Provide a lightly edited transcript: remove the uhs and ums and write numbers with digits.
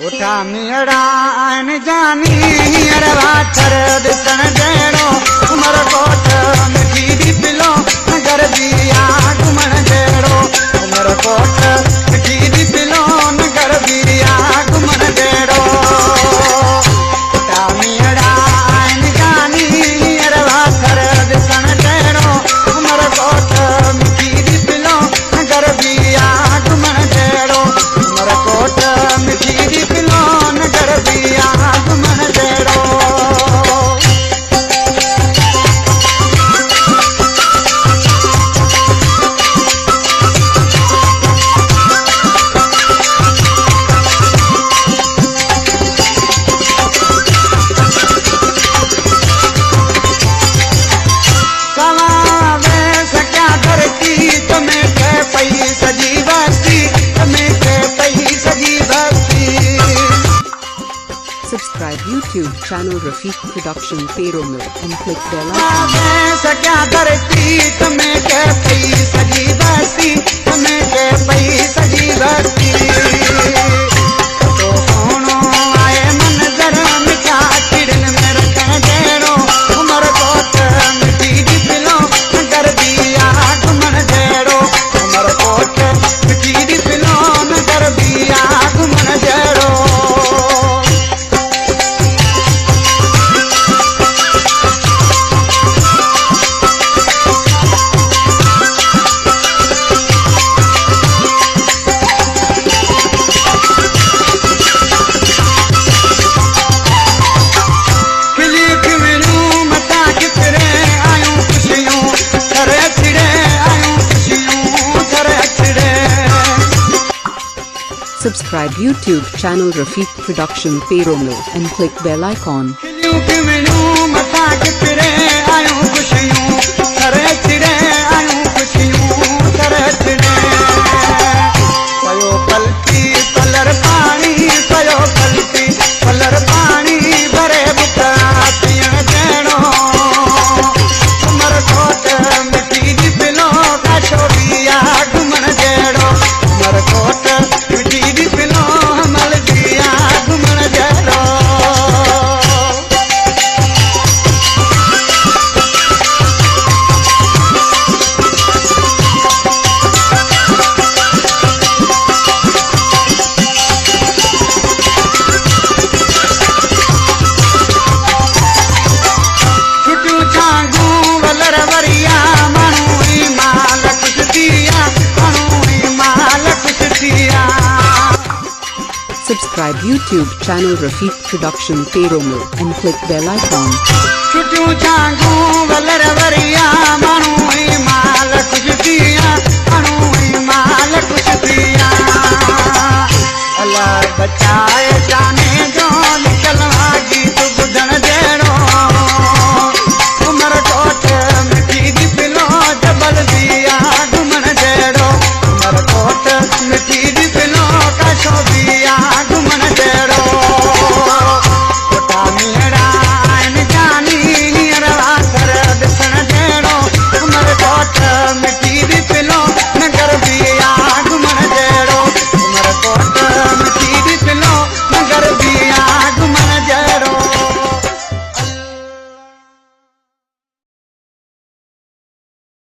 उठा मियड़ा आन जानी अरवा थर दिसण जहिड़ो उमर कोट मिठी दी पिलो नगर बिया घुमण जहिड़ो उमर कोट मिठी दी पिलो नगर बिया घुमण जहिड़ो उठा मियड़ा आन जानी अरवा थर दिसण जहिड़ो उमर कोट मिठी दी पिलो नगर बिया घुमण जहिड़ो उमर कोट मिठी दी पिलो नगर बिया घुमण जहिड़ो Subscribe YouTube channel Rafiq Production Pero Mill and click bell icon. सक्या धरती तुम्हें के पई सजी बस्ती तुम्हें के पई सजी बस्ती तो कोनो आए मंजर मिठा किरण में रखण जहिड़ो उमर कोट मिठी दी पिलो नगर बिया घुमण जहिड़ो उमर कोट मिठी दी पिलो नगर बिया घुमण जहिड़ो Subscribe YouTube channel Rafiq Production Pero Mill and click bell icon. Subscribe YouTube channel Rafiq Production Pero Mill and click bell icon.